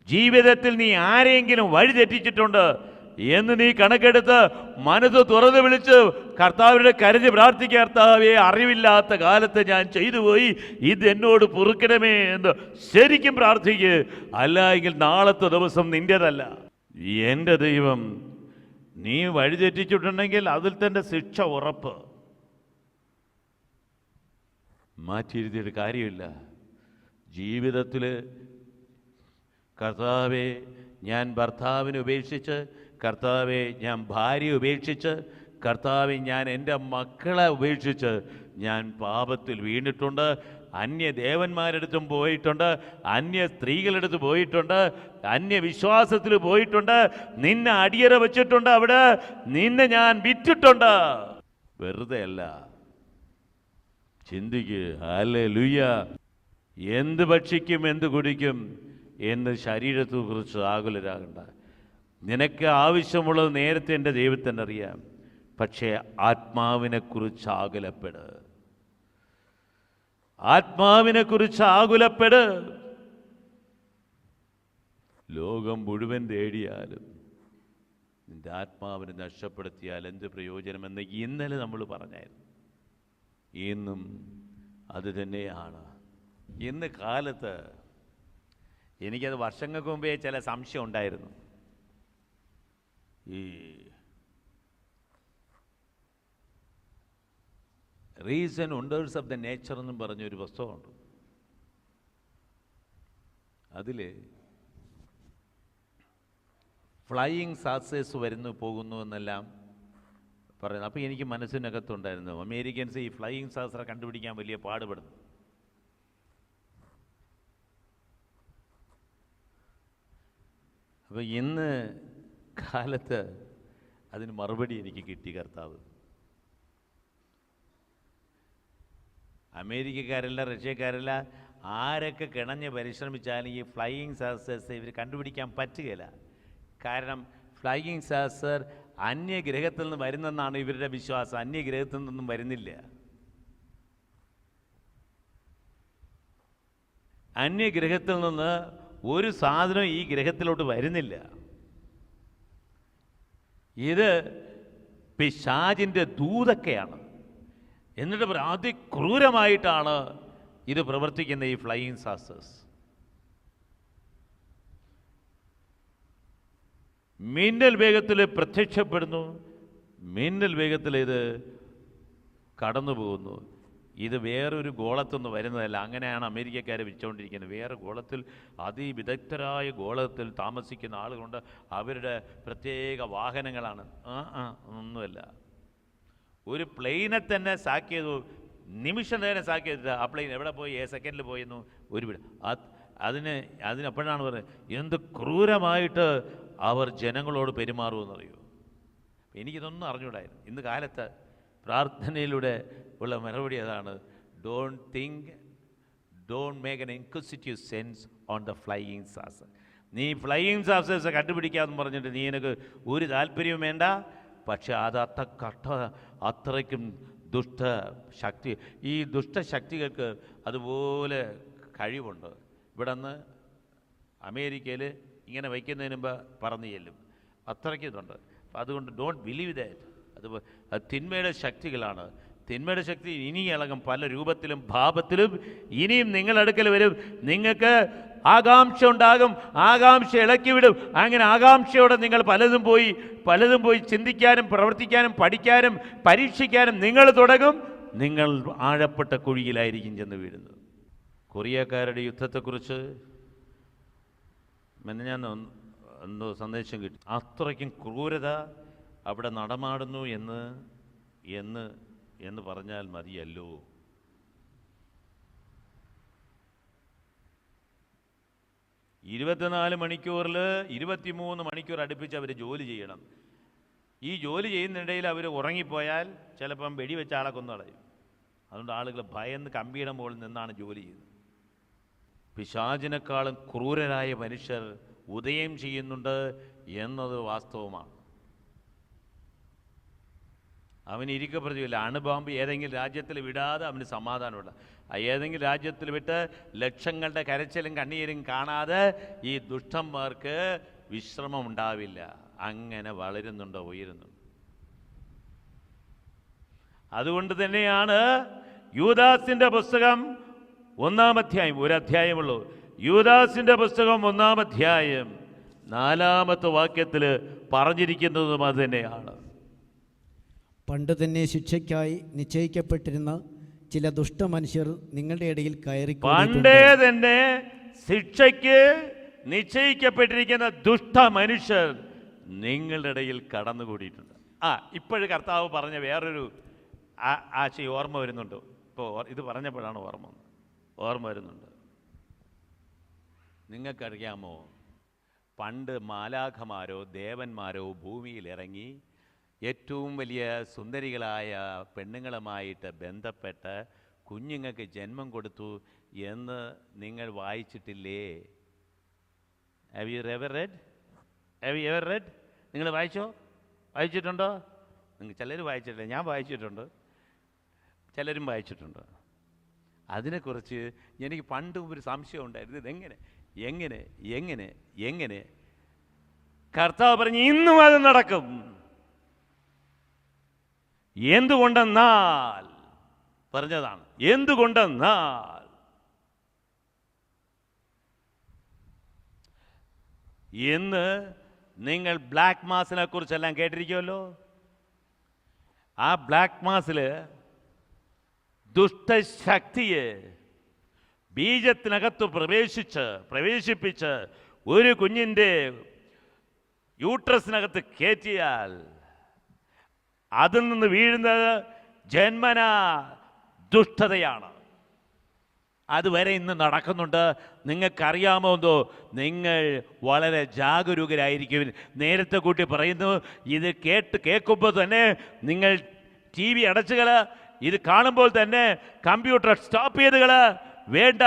ജീവിതത്തിൽ നീ ആരെങ്കിലും വഴിതെറ്റിച്ചിട്ടുണ്ട് എന്ന് നീ കണക്കെടുത്ത് മനസ്സ് തുറന്ന് വിളിച്ച് കർത്താവിനെ കരഞ്ഞ് പ്രാർത്ഥിക്കുക. കർത്താവേ, അറിവില്ലാത്ത കാലത്ത് ഞാൻ ചെയ്തു പോയി, ഇത് എന്നോട് പൊറുക്കണമേ എന്ന് ശരിക്കും പ്രാർത്ഥിക്കുക. അല്ല എങ്കിൽ നാളത്തെ ദിവസം നിൻ്റേതല്ല. എൻ്റെ ദൈവം നീ വഴിതെറ്റിച്ചിട്ടുണ്ടെങ്കിൽ അതിൽ തന്നെ ശിക്ഷ ഉറപ്പ്. മാറ്റിയിരുത്തിയിട്ട് കാര്യമില്ല. ജീവിതത്തിൽ കർത്താവെ ഞാൻ ഭർത്താവിനെ ഉപേക്ഷിച്ച്, കർത്താവെ ഞാൻ ഭാര്യയെ ഉപേക്ഷിച്ച്, കർത്താവെ ഞാൻ എൻ്റെ മക്കളെ ഉപേക്ഷിച്ച് ഞാൻ പാപത്തിൽ വീണിട്ടുണ്ട്. അന്യ ദേവന്മാരെടുത്തും പോയിട്ടുണ്ട്, അന്യ സ്ത്രീകളെടുത്ത് പോയിട്ടുണ്ട്, അന്യവിശ്വാസത്തിൽ പോയിട്ടുണ്ട്, നിന്നെ അടിയറ വെച്ചിട്ടുണ്ട്, അവിടെ നിന്നെ ഞാൻ വിറ്റിട്ടുണ്ട്. വെറുതെ അല്ല, ചിന്തിക്കുക. ഹല്ലേലൂയ. എന്ത് ഭക്ഷിക്കും എന്ത് കുടിക്കും എന്ന് ശരീരത്തെ കുറിച്ച് ആകുലരാകണ്ട. നിനക്ക് ആവശ്യമുള്ളത് നേരത്തെ എൻ്റെ ദൈവത്തിന് അറിയാം. പക്ഷേ ആത്മാവിനെക്കുറിച്ച് ആകുലപ്പെട്, ആത്മാവിനെക്കുറിച്ച് ആകുലപ്പെട്. ലോകം മുഴുവൻ തേടിയാലും നിന്റെ ആത്മാവിനെ നഷ്ടപ്പെടുത്തിയാൽ എന്ത് പ്രയോജനമെന്ന് ഇന്നലെ നമ്മൾ പറഞ്ഞായിരുന്നു. ഇന്നും അത് തന്നെയാണ്. ഇന്ന് കാലത്ത് എനിക്കത് വർഷങ്ങൾക്ക് മുമ്പേ ചില സംശയം ഉണ്ടായിരുന്നു. ഈ reason wonders of the nature എന്നും പറഞ്ഞൊരു പുസ്തകമുണ്ട്. അതിൽ ഫ്ലൈയിങ് സാസേഴ്സ് വരുന്നു പോകുന്നു എന്നെല്ലാം പറയുന്നു. അപ്പോൾ എനിക്ക് മനസ്സിനകത്തുണ്ടായിരുന്നു അമേരിക്കൻസ് ഈ ഫ്ലൈയിങ് സാസറെ കണ്ടുപിടിക്കാൻ വലിയ പാടുപെടുന്നു. അപ്പോൾ ഇന്ന് കാലത്ത് അതിന് മറുപടി എനിക്ക് കിട്ടി. കർത്താവ് അമേരിക്കക്കാരല്ല, റഷ്യക്കാരല്ല, ആരൊക്കെ കിണഞ്ഞ് പരിശ്രമിച്ചാലും ഈ ഫ്ലൈയിങ് സാസേഴ്സ് ഇവർ കണ്ടുപിടിക്കാൻ പറ്റുകയില്ല. കാരണം ഫ്ലൈയിങ് സാസർ അന്യഗ്രഹത്തിൽ നിന്ന് വരുന്നെന്നാണ് ഇവരുടെ വിശ്വാസം. അന്യഗ്രഹത്തിൽ നിന്നൊന്നും വരുന്നില്ല. അന്യഗ്രഹത്തിൽ നിന്ന് ഒരു സാധനം ഈ ഗ്രഹത്തിലോട്ട് വരുന്നില്ല. ഇത് പിശാചിൻ്റെ ദൂതൊക്കെയാണ്. എന്നിട്ട് അതിക്രൂരമായിട്ടാണ് ഇത് പ്രവർത്തിക്കുന്ന ഈ ഫ്ലൈയിങ് സാസേഴ്സ്. മിന്നൽ വേഗത്തിൽ പ്രത്യക്ഷപ്പെടുന്നു, മിന്നൽ വേഗത്തിൽ ഇത് കടന്നു പോകുന്നു. ഇത് വേറൊരു ഗോളത്തുനിന്ന് വരുന്നതല്ല. അങ്ങനെയാണ് അമേരിക്കക്കാർ വിറ്റുകൊണ്ടിരിക്കുന്നത്. വേറെ ഗോളത്തിൽ, അതിവിദഗ്ധരായ ഗോളത്തിൽ താമസിക്കുന്ന ആളുകളുണ്ട്. അവരുടെ പ്രത്യേക വാഹനങ്ങളാണ്. ഒന്നുമല്ല. ഒരു പ്ലെയിനെ തന്നെ സാക്ക് ചെയ്തു, നിമിഷം നേരം സാക്ക് ചെയ്തിട്ട് ആ പ്ലെയിൻ എവിടെ പോയി, സെക്കൻഡിൽ പോയെന്നു ഒരു അതിനപ്പോഴാണ് പറയുന്നത്, എന്ത് ക്രൂരമായിട്ട് അവർ ജനങ്ങളോട് പെരുമാറുമെന്നറിയൂ. എനിക്കിതൊന്നും അറിഞ്ഞൂടായിരുന്നു. ഇന്ന് കാലത്ത് പ്രാർത്ഥനയിലൂടെ ഉള്ള മറുപടി അതാണ്, don't make an inquisitive sense on the flying saucer. നീ ഫ്ലൈയിങ് സാസേഴ്സ് കണ്ടുപിടിക്കാമെന്ന് പറഞ്ഞിട്ട് നീ എനിക്ക് ഒരു താല്പര്യവും വേണ്ട. പക്ഷെ അത് അത്രയ്ക്കും ദുഷ്ടശക്തി, ഈ ദുഷ്ടശക്തികൾക്ക് അതുപോലെ കഴിവുണ്ട്. ഇവിടെ നിന്ന് അമേരിക്കയിൽ ഇങ്ങനെ വയ്ക്കുന്നതിന് മുമ്പ് പറന്നു ചെല്ലും, അത്രയ്ക്കും ഇതുണ്ട്. അപ്പം അതുകൊണ്ട് ഡോണ്ട് ബിലീവ് ദാറ്റ്. അത് തിന്മയുടെ ശക്തികളാണ്. തിന്മയുടെ ശക്തി ഇനി ഇളകും, പല രൂപത്തിലും ഭാവത്തിലും ഇനിയും നിങ്ങളടുക്കൽ വരും. നിങ്ങൾക്ക് ആകാംക്ഷ ഉണ്ടാകും, ആകാംക്ഷ ഇളക്കി വിടും. അങ്ങനെ ആകാംക്ഷയോടെ നിങ്ങൾ പലതും പോയി ചിന്തിക്കാനും പ്രവർത്തിക്കാനും പഠിക്കാനും പരീക്ഷിക്കാനും നിങ്ങൾ തുടങ്ങും. നിങ്ങൾ ആഴപ്പെട്ട കുഴിയിലായിരിക്കും ചെന്ന് വീഴുന്നത്. കൊറിയക്കാരുടെ യുദ്ധത്തെക്കുറിച്ച് ഞാൻ എന്തോ സന്ദേശം കിട്ടി. അത്രയ്ക്കും ക്രൂരത അവിടെ നടമാടുന്നു എന്ന് പറഞ്ഞാൽ മതിയല്ലോ. ഇരുപത്തിനാല് മണിക്കൂറിൽ 23 മണിക്കൂർ അടുപ്പിച്ച് അവർ ജോലി ചെയ്യണം. ഈ ജോലി ചെയ്യുന്നതിനിടയിൽ അവർ ഉറങ്ങിപ്പോയാൽ ചിലപ്പം വെടിവെച്ച ആളെ കൊന്നുകളയും. അതുകൊണ്ട് ആളുകൾ ഭയന്ന് കമ്പിയുടെ മുകളിൽ നിന്നാണ് ജോലി ചെയ്യുന്നത്. പിശാചിനേക്കാളും ക്രൂരരായ മനുഷ്യർ ഉദയം ചെയ്യുന്നുണ്ട് എന്നത് വാസ്തവമാണ്. അവന് ഇരിക്കപ്പെടുകയില്ല. അണുബോംബ് ഏതെങ്കിലും രാജ്യത്തിൽ വിടാതെ അവന് സമാധാനമുണ്ട്. ഏതെങ്കിലും രാജ്യത്തിൽ വിട്ട് ലക്ഷങ്ങളുടെ കരച്ചിലും കണ്ണീരും കാണാതെ ഈ ദുഷ്ടന്മാർക്ക് വിശ്രമം ഉണ്ടാവില്ല. അങ്ങനെ വളരുന്നുണ്ട്, ഉയരുന്നുണ്ട്. അതുകൊണ്ട് തന്നെയാണ് യൂദാസിന്റെ പുസ്തകം 1-ാം അധ്യായം, ഒരു അധ്യായമുള്ളൂ. യൂദാസിന്റെ പുസ്തകം 1-ാം അധ്യായം 4-ാമത്തെ വാക്യത്തിൽ പറഞ്ഞിരിക്കുന്നതും അത് തന്നെയാണ്. പണ്ട് തന്നെ ശിക്ഷയ്ക്കായി നിശ്ചയിക്കപ്പെട്ടിരുന്ന ചില ദുഷ്ടമനുഷ്യർ നിങ്ങളുടെ ഇടയിൽ പണ്ടേ തന്നെ ശിക്ഷയ്ക്ക് നിശ്ചയിക്കപ്പെട്ടിരിക്കുന്ന ദുഷ്ടമനുഷ്യർ നിങ്ങളുടെ ഇടയിൽ കടന്നുകൂടിയിട്ടുണ്ട്. ഇപ്പോഴും കർത്താവ് പറഞ്ഞ വേറൊരു ആശയം ഓർമ്മ വരുന്നുണ്ട്. ഇപ്പോൾ ഇത് പറഞ്ഞപ്പോഴാണ് ഓർമ്മ വരുന്നുണ്ട്. നിങ്ങൾക്കറിയാമോ, പണ്ട് മാലാഖമാരോ ദേവന്മാരോ ഭൂമിയിൽ ഇറങ്ങി ഏറ്റവും വലിയ സുന്ദരികളായ പെണ്ണുങ്ങളുമായിട്ട് ബന്ധപ്പെട്ട് കുഞ്ഞുങ്ങൾക്ക് ജന്മം കൊടുത്തു എന്ന് നിങ്ങൾ വായിച്ചിട്ടില്ലേ? Have you ever read? നിങ്ങൾ വായിച്ചിട്ടുണ്ടോ? നിങ്ങൾ ചിലർ വായിച്ചിട്ടില്ല, ഞാൻ വായിച്ചിട്ടുണ്ട്, ചിലരും വായിച്ചിട്ടുണ്ട്. അതിനെക്കുറിച്ച് എനിക്ക് പണ്ട് ഒരു സംശയം ഉണ്ടായിരുന്നു. ഇതെങ്ങനെ കർത്താവ് പറഞ്ഞു ഇന്നും അത് നടക്കും. എന്തുകൊണ്ടെന്നാൽ പറഞ്ഞതാണ്, എന്തുകൊണ്ടെന്നാൽ എന്ന് നിങ്ങൾ ബ്ലാക്ക് മാസിനെ കുറിച്ചെല്ലാം കേട്ടിരിക്കുമല്ലോ. ആ ബ്ലാക്ക് മാസിൽ ദുഷ്ടശക്തിയെ ബീജത്തിനകത്ത് പ്രവേശിപ്പിച്ച് ഒരു കുഞ്ഞിൻ്റെ യൂട്രസിനകത്ത് കയറ്റിയാൽ അതിൽ നിന്ന് വീഴുന്നത് ജന്മന ദുഷ്ടതയാണ്. അതുവരെ ഇന്ന് നടക്കുന്നുണ്ട്. നിങ്ങൾക്കറിയാമോന്തോ? നിങ്ങൾ വളരെ ജാഗരൂകരായിരിക്കും. നേരത്തെ കൂട്ടി പറയുന്നു, ഇത് കേൾക്കുമ്പോൾ തന്നെ നിങ്ങൾ TV അടച്ചുകള, ഇത് കാണുമ്പോൾ തന്നെ കമ്പ്യൂട്ടർ സ്റ്റോപ്പ് ചെയ്തുകള. വേണ്ട,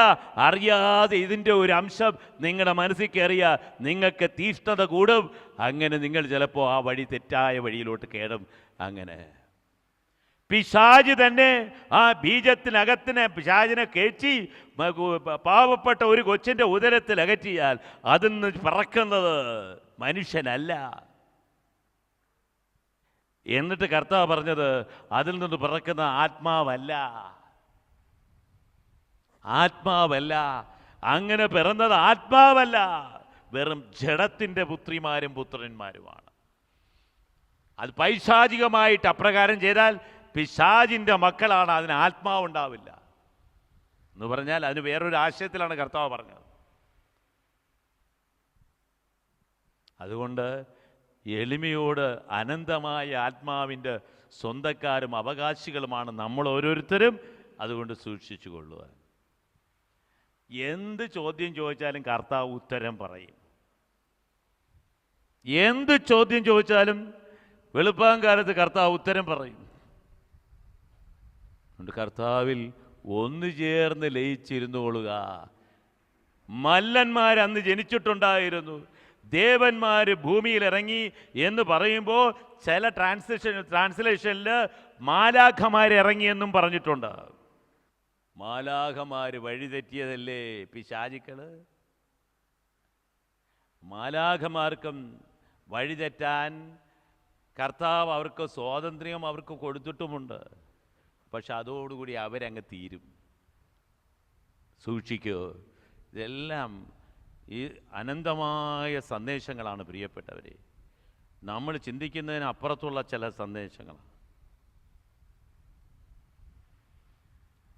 അറിയാതെ ഇതിൻ്റെ ഒരു അംശം നിങ്ങളുടെ മനസ്സിൽ കയറിയ നിങ്ങൾക്ക് തീഷ്ണത കൂടും. അങ്ങനെ നിങ്ങൾ ചിലപ്പോൾ ആ വഴി, തെറ്റായ വഴിയിലോട്ട് കയറും. അങ്ങനെ പിശാച് തന്നെ ആ ബീജത്തിനകത്തിനെ പിശാചിനെ കയറ്റി പാവപ്പെട്ട ഒരു കൊച്ചിൻ്റെ ഉദരത്തിൽ അകറ്റിയാൽ അതിൽ നിന്ന് പറക്കുന്നത് മനുഷ്യനല്ല. എന്നിട്ട് കർത്താവ് പറഞ്ഞത് അതിൽ നിന്ന് പിറക്കുന്ന ആത്മാവല്ല. അങ്ങനെ പിറന്നത് ആത്മാവല്ല, വെറും ജഡത്തിൻ്റെ പുത്രിമാരും പുത്രന്മാരുമാണ്. അത് പൈശാചികമായിട്ട് അപ്രകാരം ചെയ്താൽ പിശാചിൻ്റെ മക്കളാണ്, അതിന് ആത്മാവുണ്ടാവില്ല എന്ന് പറഞ്ഞാൽ അതിന് വേറൊരു ആശയത്തിലാണ് കർത്താവ് പറഞ്ഞത്. അതുകൊണ്ട് എളിമയോട് അനന്തമായ ആത്മാവിൻ്റെ സ്വന്തക്കാരും അവകാശികളുമാണ് നമ്മൾ ഓരോരുത്തരും. അതുകൊണ്ട് സൂക്ഷിച്ചു കൊള്ളുക. എന്ത് ചോദ്യം ചോദിച്ചാലും കർത്താവ് ഉത്തരം പറയും. എന്ത് ചോദ്യം ചോദിച്ചാലും വെളുപ്പാങ്കാലത്ത് കർത്താവ് ഉത്തരം പറയും. അതുകൊണ്ട് കർത്താവിൽ ഒന്നു ചേർന്ന് ലയിച്ചിരുന്നു കൊള്ളുക. മല്ലന്മാർ അന്ന് ജനിച്ചിട്ടുണ്ടായിരുന്നു. ദേവന്മാർ ഭൂമിയിൽ ഇറങ്ങി എന്ന് പറയുമ്പോൾ ചില ട്രാൻസ്ലേഷനിൽ മാലാഖമാർ ഇറങ്ങിയെന്നും പറഞ്ഞിട്ടുണ്ട്. മാലാഖമാർ വഴിതെറ്റിയതല്ലേ പിശാചുക്കള്? മാലാഖമാർക്കും വഴിതെറ്റാൻ കർത്താവ് അവർക്ക് സ്വാതന്ത്ര്യം അവർക്ക് കൊടുത്തിട്ടുമുണ്ട്. പക്ഷെ അതോടുകൂടി അവരങ്ങ് തീരും. സൂക്ഷിക്കൂ. ഇതെല്ലാം ഈ അനന്തമായ സന്ദേശങ്ങളാണ് പ്രിയപ്പെട്ടവരെ. നമ്മൾ ചിന്തിക്കുന്നതിന് അപ്പുറത്തുള്ള ചില സന്ദേശങ്ങളാണ്.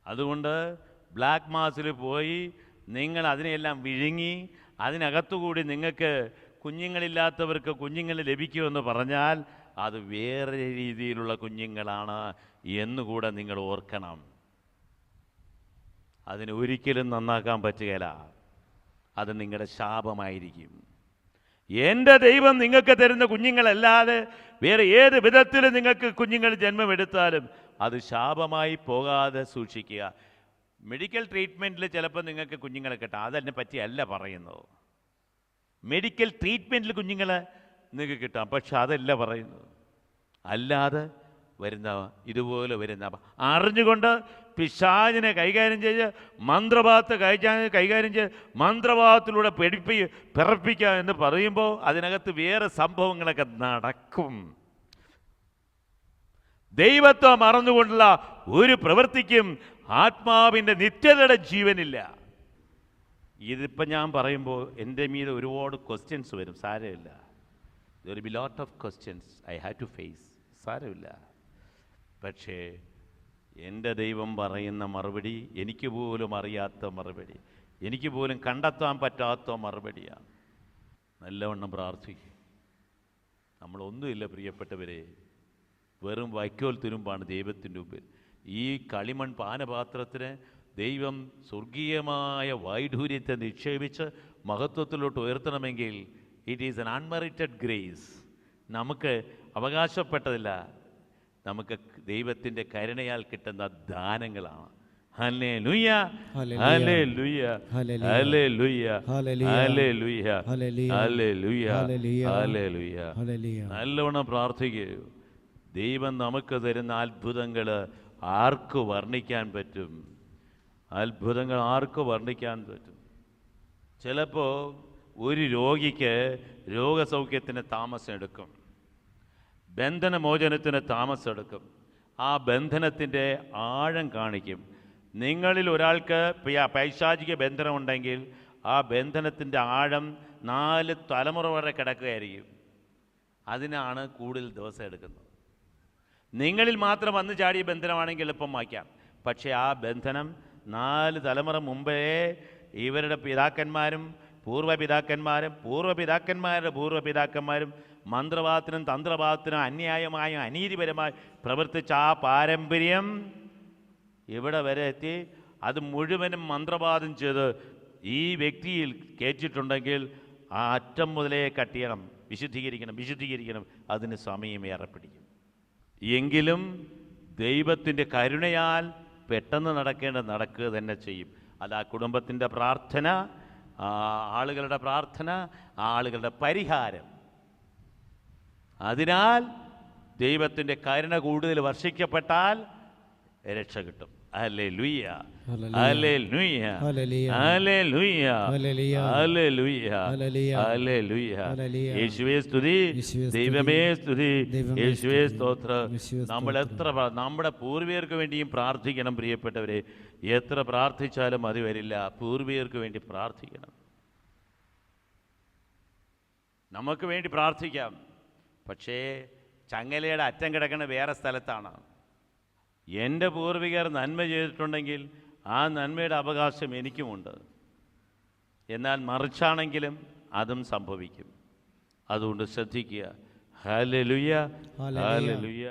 അതുകൊണ്ട് ബ്ലാക്ക് മാസിൽ പോയി നിങ്ങൾ അതിനെയെല്ലാം വിഴുങ്ങി അതിനകത്തുകൂടി നിങ്ങൾക്ക് കുഞ്ഞുങ്ങളില്ലാത്തവർക്ക് കുഞ്ഞുങ്ങൾ ലഭിക്കുമെന്ന് പറഞ്ഞാൽ അത് വേറെ രീതിയിലുള്ള കുഞ്ഞുങ്ങളാണ് എന്നുകൂടെ നിങ്ങൾ ഓർക്കണം. അതിന് ഒരിക്കലും നന്നാക്കാൻ പറ്റുകയില്ല. അത് നിങ്ങളുടെ ശാപമായിരിക്കും. എൻ്റെ ദൈവം നിങ്ങൾക്ക് തരുന്ന കുഞ്ഞുങ്ങളല്ലാതെ വേറെ ഏത് വിധത്തിൽ നിങ്ങൾക്ക് കുഞ്ഞുങ്ങൾ ജന്മമെടുത്താലും അത് ശാപമായി പോകാതെ സൂക്ഷിക്കുക. മെഡിക്കൽ ട്രീറ്റ്മെൻറ്റിൽ ചിലപ്പോൾ നിങ്ങൾക്ക് കുഞ്ഞുങ്ങളെ കിട്ടാം. അതിനെ പറ്റിയല്ല പറയുന്നത്. മെഡിക്കൽ ട്രീറ്റ്മെൻറ്റിൽ കുഞ്ഞുങ്ങളെ നിങ്ങൾക്ക് കിട്ടാം. പക്ഷെ അതല്ല പറയുന്നത്. അല്ലാതെ വരുന്ന ഇതുപോലെ വരുന്ന അറിഞ്ഞുകൊണ്ട് പിശാചിനെ കൈകാര്യം ചെയ്ത് മന്ത്രവാദത്തെ കൈകാര്യം ചെയ്ത് മന്ത്രവാദത്തിലൂടെ പിറപ്പിക്കുക എന്ന് പറയുമ്പോൾ അതിനകത്ത് വേറെ സംഭവങ്ങളൊക്കെ നടക്കും. ദൈവത്തെ മറന്നുകൊണ്ടുള്ള ഒരു പ്രവൃത്തിക്കും ആത്മാവിൻ്റെ നിത്യതയുടെ ജീവനില്ല. ഇതിപ്പോൾ ഞാൻ പറയുമ്പോൾ എൻ്റെ മീതെ ഒരുപാട് ക്വസ്റ്റ്യൻസ് വരും. സാരമില്ല. There will be lot of questions I have to face. സാരമില്ല. പക്ഷേ എൻ്റെ ദൈവം പറയുന്ന മറുപടി എനിക്ക് പോലും അറിയാത്ത മറുപടി, എനിക്ക് പോലും കണ്ടെത്താൻ പറ്റാത്ത മറുപടിയാണ്. നല്ലവണ്ണം പ്രാർത്ഥിക്കും. നമ്മളൊന്നുമില്ല പ്രിയപ്പെട്ടവരെ. വെറും വൈക്കോൽ തുരുമ്പാണ് ദൈവത്തിൻ്റെ മുമ്പിൽ. ഈ കളിമൺ പാനപാത്രത്തിന് ദൈവം സ്വർഗീയമായ വൈഢൂര്യത്തെ നിക്ഷേപിച്ച് മഹത്വത്തിലോട്ട് ഉയർത്തണമെങ്കിൽ it is an unmerited grace. നമുക്ക് അവകാശപ്പെട്ടതില്ല, നമുക്ക് ദൈവത്തിൻ്റെ കരുണയാൽ കിട്ടുന്ന ദാനങ്ങളാണ്. Hallelujah, hallelujah, hallelujah, hallelujah, hallelujah, hallelujah. നല്ലവണ്ണം പ്രാർത്ഥിക്കൂ. ദൈവം നമുക്ക് തരുന്ന അത്ഭുതങ്ങൾ ആർക്ക് വർണ്ണിക്കാൻ പറ്റും? അത്ഭുതങ്ങൾ ആർക്ക് വർണ്ണിക്കാൻ പറ്റും? ചിലപ്പോൾ ഒരു രോഗിക്ക് രോഗസൗഖ്യത്തിന് താമസം എടുക്കും, ബന്ധനമോചനത്തിന് താമസം എടുക്കും. ആ ബന്ധനത്തിൻ്റെ ആഴം കാണിക്കും. നിങ്ങളിൽ ഒരാൾക്ക് പൈശാചിക ബന്ധനമുണ്ടെങ്കിൽ ആ ബന്ധനത്തിൻ്റെ ആഴം 4 തലമുറ വരെ കിടക്കുകയായിരിക്കും. അതിനാണ് കൂടുതൽ ദിവസം എടുക്കുന്നത്. നിങ്ങളിൽ മാത്രം വന്നു ചാടിയ ബന്ധനമാണെങ്കിൽ എളുപ്പം മായ്ക്കാം. പക്ഷേ ആ ബന്ധനം 4 തലമുറ മുമ്പേ ഇവരുടെ പിതാക്കന്മാരും പൂർവ്വപിതാക്കന്മാരും പൂർവ്വപിതാക്കന്മാരുടെ പൂർവ്വപിതാക്കന്മാരും മന്ത്രവാദത്തിനും തന്ത്രവാദത്തിനും അന്യായമായും അനീതിപരമായി പ്രവർത്തിച്ച ആ പാരമ്പര്യം ഇവിടെ വരെ എത്തി. അത് മുഴുവനും മന്ത്രവാദം ചെയ്ത് ഈ വ്യക്തിയിൽ കയറ്റിയിട്ടുണ്ടെങ്കിൽ ആ അറ്റം മുതലേ കട്ടിയണം, വിശുദ്ധീകരിക്കണം. അതിന് സമയം ഏറെ പിടിക്കും. എങ്കിലും ദൈവത്തിൻ്റെ കരുണയാൽ പെട്ടെന്ന് നടക്കുക തന്നെ ചെയ്യും. അത് ആ കുടുംബത്തിൻ്റെ പ്രാർത്ഥന, ആളുകളുടെ പ്രാർത്ഥന, ആളുകളുടെ പരിഹാരം. അതിനാൽ ദൈവത്തിൻ്റെ കരുണ കൂടുതൽ വർഷിക്കപ്പെട്ടാൽ രക്ഷ കിട്ടും. Hallelujah, hallelujah, hallelujah, hallelujah, hallelujah. യേശുവേ സ്തുതി, ദൈവമേ സ്തുതി, യേശുവേ സ്തോത്രം. നമ്മൾ നമ്മുടെ പൂർവികർക്ക് വേണ്ടിയും പ്രാർത്ഥിക്കണം പ്രിയപ്പെട്ടവരെ. എത്ര പ്രാർത്ഥിച്ചാലും മതി വരില്ല. പൂർവികർക്ക് വേണ്ടി പ്രാർത്ഥിക്കണം. നമുക്ക് വേണ്ടി പ്രാർത്ഥിക്കാം. പക്ഷേ ചങ്ങലയുടെ അറ്റം കിടക്കുന്ന വേറെ സ്ഥലത്താണ്. എൻ്റെ പൂർവികർ നന്മ ചെയ്തിട്ടുണ്ടെങ്കിൽ ആ നന്മയുടെ അവകാശം എനിക്കുമുണ്ട്. എന്നാൽ മറിച്ചാണെങ്കിലും അതും സംഭവിക്കും. അതുകൊണ്ട് ശ്രദ്ധിക്കുക. Hallelujah, hallelujah. ഹല്ലേലൂയ.